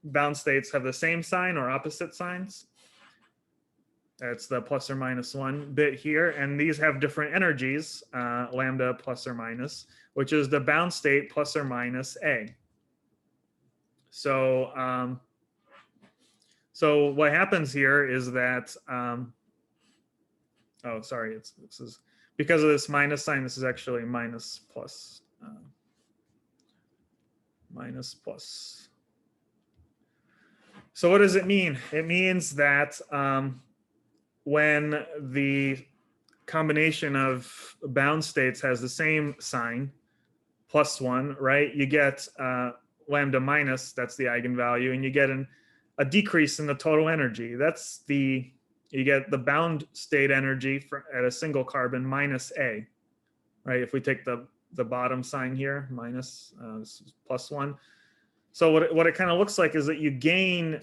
A: bound states have the same sign or opposite signs. That's the plus or minus 1 bit here. And these have different energies, lambda plus or minus, which is the bound state plus or minus A. So, so what happens here is that, oh, sorry, this is because of this minus sign, this is actually minus plus, minus plus. So what does it mean? It means that when the combination of bound states has the same sign, plus 1, right? You get lambda minus, that's the eigenvalue, and you get a decrease in the total energy. That's you get the bound state energy at a single carbon minus A, right? If we take the bottom sign here, minus, this is plus 1. So what it kind of looks like is that you gain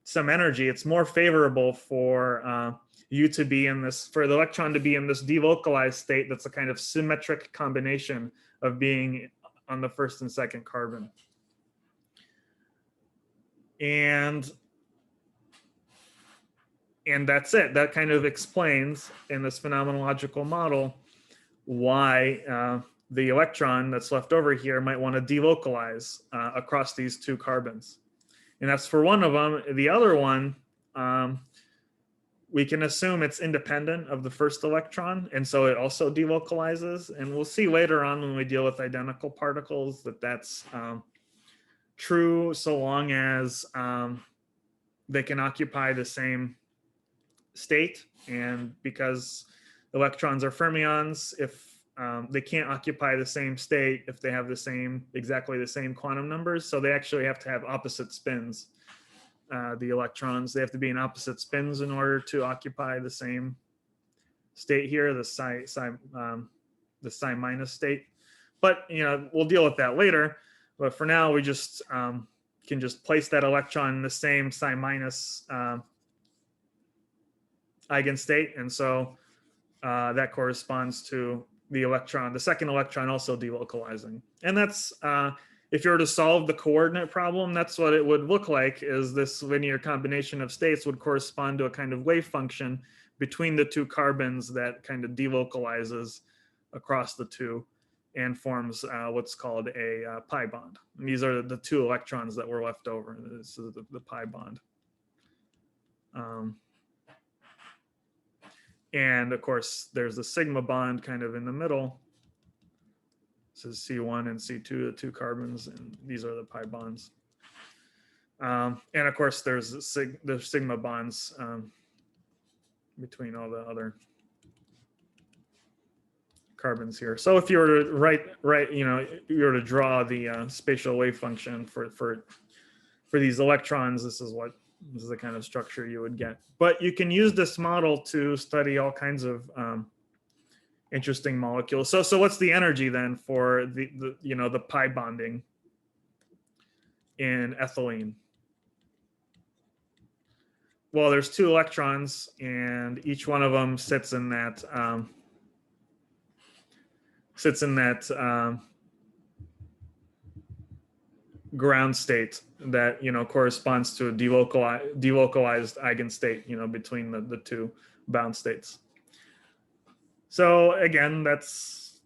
A: some energy. It's more favorable for you to be in this, for the electron to be in this delocalized state that's a kind of symmetric combination of being on the first and second carbon. And that's it. That kind of explains in this phenomenological model why the electron that's left over here might want to delocalize across these two carbons. And that's for one of them. The other one, we can assume it's independent of the first electron, and so it also delocalizes. And we'll see later on when we deal with identical particles that that's true so long as they can occupy the same state. And because electrons are fermions, if they can't occupy the same state if they have exactly the same quantum numbers. So they actually have to have opposite spins. The electrons, they have to be in opposite spins in order to occupy the same state here, the psi minus state. But we'll deal with that later. But for now, we just can just place that electron in the same psi minus eigenstate, and so that corresponds to the second electron also delocalizing. And that's, if you were to solve the coordinate problem, that's what it would look like, is this linear combination of states would correspond to a kind of wave function between the two carbons that kind of delocalizes across the two and forms what's called a pi bond. And these are the two electrons that were left over. This is the pi bond. And of course, there's the sigma bond kind of in the middle. This is C1 and C2, the two carbons, and these are the pi bonds. And of course, there's the sigma bonds between all the other carbons here. So if you were to write, you were to draw the spatial wave function for these electrons, this is the kind of structure you would get. But you can use this model to study all kinds of interesting molecules. So what's the energy then for the pi bonding in ethylene? Well, there's two electrons, and each one of them sits in that ground state that corresponds to a delocalized eigenstate between the two bound states. So again, that's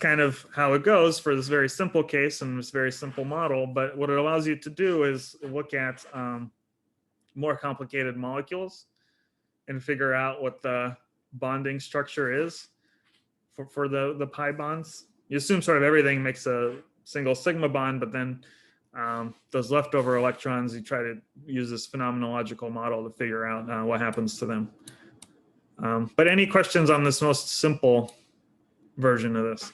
A: kind of how it goes for this very simple case and this very simple model. But what it allows you to do is look at more complicated molecules and figure out what the bonding structure is for the pi bonds. You assume sort of everything makes a single sigma bond, but then those leftover electrons, you try to use this phenomenological model to figure out what happens to them. But any questions on this most simple version of this?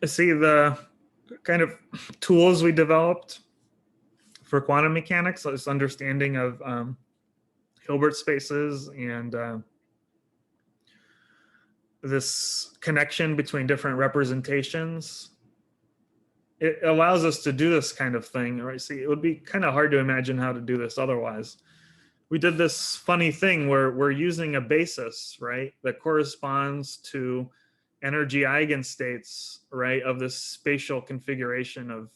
A: See, the kind of tools we developed for quantum mechanics, this understanding of Hilbert spaces and this connection between different representations. It allows us to do this kind of thing, right? See, it would be kind of hard to imagine how to do this otherwise. we did this funny thing where we're using a basis, right, that corresponds to energy eigenstates, right, of this spatial configuration of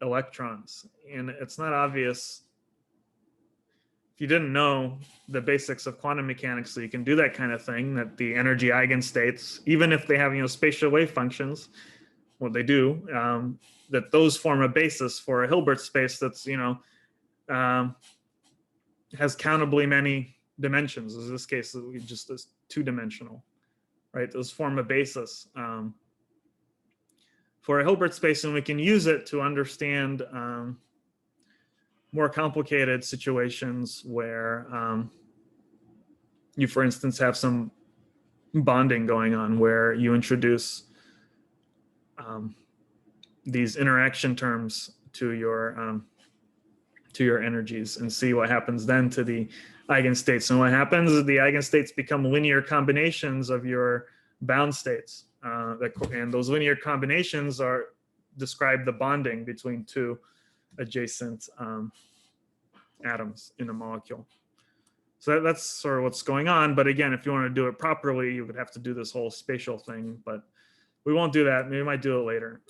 A: electrons. And it's not obvious if you didn't know the basics of quantum mechanics, so you can do that kind of thing, that the energy eigenstates, even if they have, spatial wave functions, what they do, that those form a basis for a Hilbert space that's, has countably many dimensions. In this case, just this two-dimensional, right? Those form a basis for a Hilbert space, and we can use it to understand more complicated situations where you, for instance, have some bonding going on where you introduce these interaction terms to your energies and see what happens then to the eigenstates. And what happens is the eigenstates become linear combinations of your bound states. And those linear combinations describe the bonding between two adjacent atoms in a molecule. So that's sort of what's going on. But again, if you want to do it properly, you would have to do this whole spatial thing. But we won't do that. Maybe we might do it later.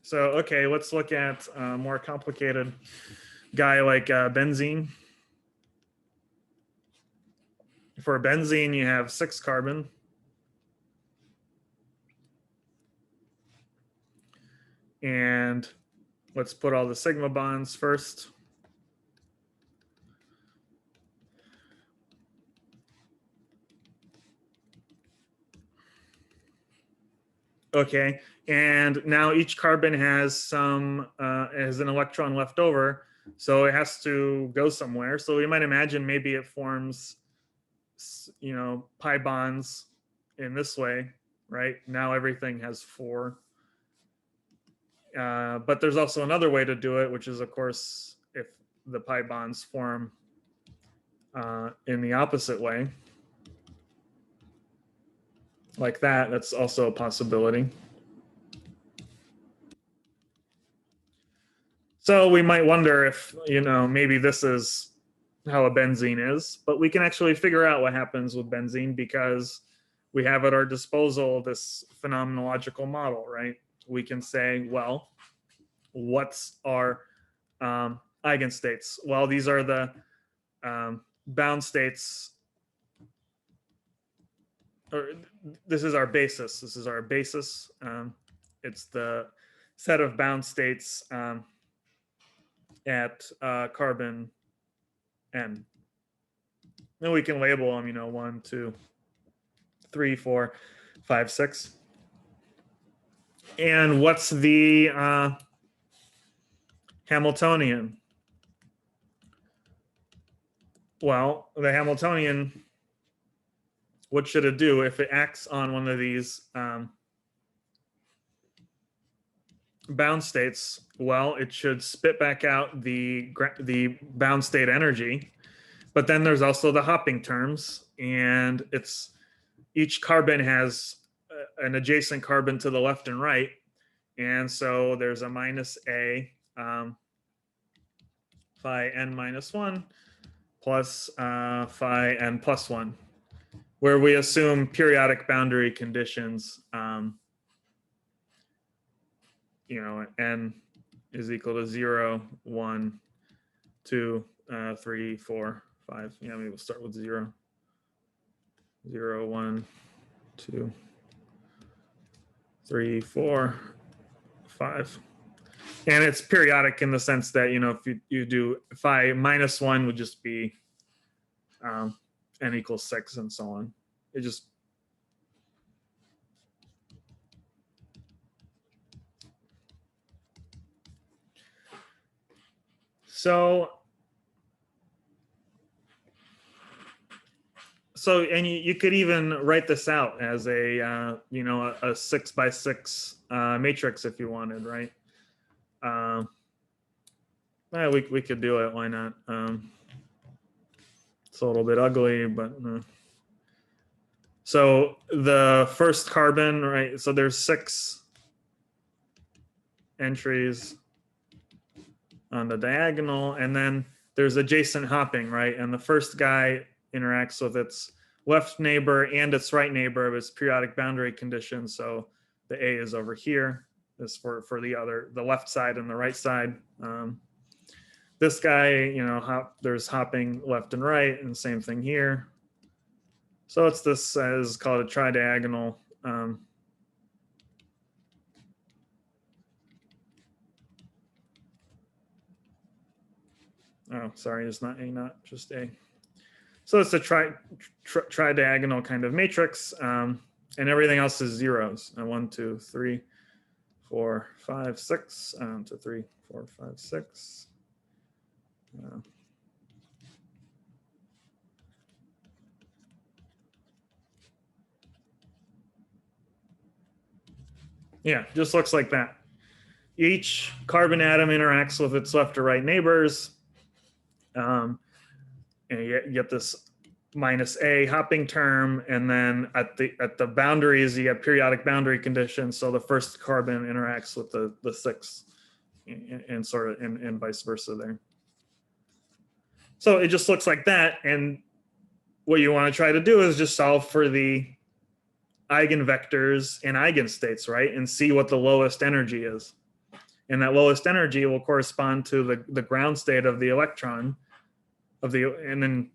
A: So, okay, let's look at a more complicated guy like benzene. For benzene, you have 6 carbon. And let's put all the sigma bonds first. Okay, and now each carbon has an electron left over, so it has to go somewhere. So we might imagine maybe it forms, pi bonds in this way, right? Now everything has 4. But there's also another way to do it, which is, of course, if the pi bonds form in the opposite way, like that, that's also a possibility. So we might wonder if, maybe this is how a benzene is, but we can actually figure out what happens with benzene because we have at our disposal this phenomenological model, right? We can say, well, what's our eigenstates? Well, these are the bound states, or this is our basis. This is our basis. It's the set of bound states at carbon N. Then we can label them, 1, 2, 3, 4, 5, 6. And what's the Hamiltonian? Well, the Hamiltonian, what should it do if it acts on one of these bound states? Well, it should spit back out the bound state energy, but then there's also the hopping terms, and each carbon has an adjacent carbon to the left and right, and so there's a minus a phi n minus 1 plus phi n plus 1, where we assume periodic boundary conditions, n is equal to 0, 1, 2, 3, 4, 5. Yeah, maybe we'll start with 0. 0, 1, 2, 3, 4, 5. And it's periodic in the sense that, if you do phi minus 1 would just be n equals 6 and so on. It just so and you could even write this out as a a 6x6 matrix if you wanted, right? We could do it. Why not? It's a little bit ugly, but so the first carbon, right? So there's 6 entries on the diagonal, and then there's adjacent hopping, right? And the first guy interacts with its left neighbor and its right neighbor of its periodic boundary condition. So the A is over here. This for the left side and the right side. This guy, there's hopping left and right, and same thing here. So it's this is called a tridiagonal. Oh, sorry, it's not A naught, just A. So it's a tridiagonal kind of matrix, and everything else is zeros. 1, 2, 3, 4, 5, 6. 1, 2, 3, 4, 5, 6. Yeah, just looks like that. Each carbon atom interacts with its left or right neighbors. And you get this minus A hopping term, and then at the boundaries you get periodic boundary conditions. So the first carbon interacts with the sixth, and sort of and vice versa there. So it just looks like that, and what you want to try to do is just solve for the eigenvectors and eigenstates, right, and see what the lowest energy is. And that lowest energy will correspond to the ground state of the electron and then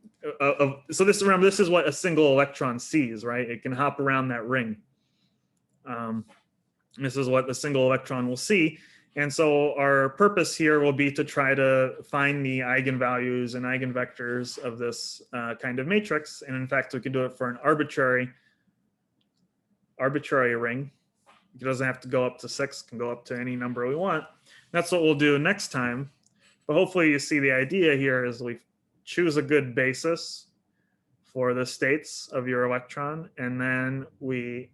A: so remember, this is what a single electron sees, right? It can hop around that ring. This is what the single electron will see. And so our purpose here will be to try to find the eigenvalues and eigenvectors of this kind of matrix. And in fact, we could do it for an arbitrary ring. It doesn't have to go up to 6, can go up to any number we want. That's what we'll do next time. But hopefully you see the idea here is we choose a good basis for the states of your electron, and then we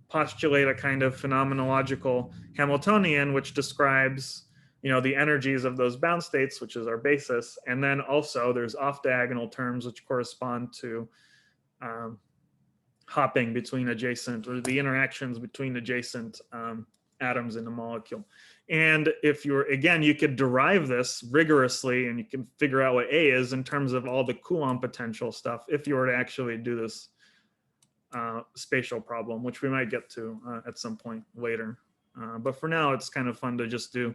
A: postulate a kind of phenomenological Hamiltonian which describes the energies of those bound states, which is our basis. And then also there's off diagonal terms which correspond to hopping between adjacent, or the interactions between adjacent atoms in a molecule. And if you could derive this rigorously, and you can figure out what A is in terms of all the Coulomb potential stuff if you were to actually do this spatial problem, which we might get to at some point later. But for now, it's kind of fun to just do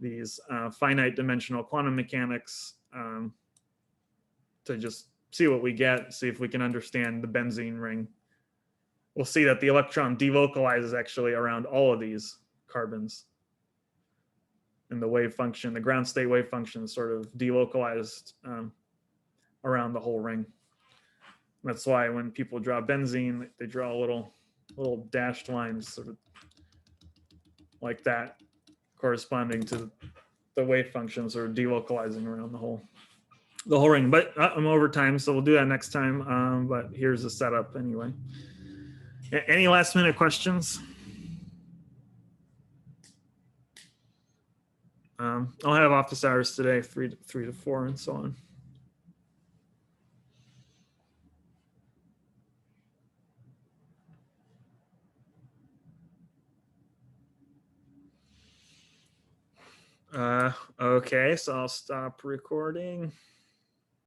A: these finite dimensional quantum mechanics to just see what we get, see if we can understand the benzene ring. We'll see that the electron delocalizes actually around all of these carbons. And the wave function, the ground state wave function, is sort of delocalized around the whole ring. That's why when people draw benzene, they draw little dashed lines sort of like that, corresponding to the wave functions, or delocalizing around the whole ring. But I'm over time, so we'll do that next time. But here's the setup anyway. Any last minute questions? I'll have office hours today, 3 to 4, and so on. Okay, so I'll stop recording.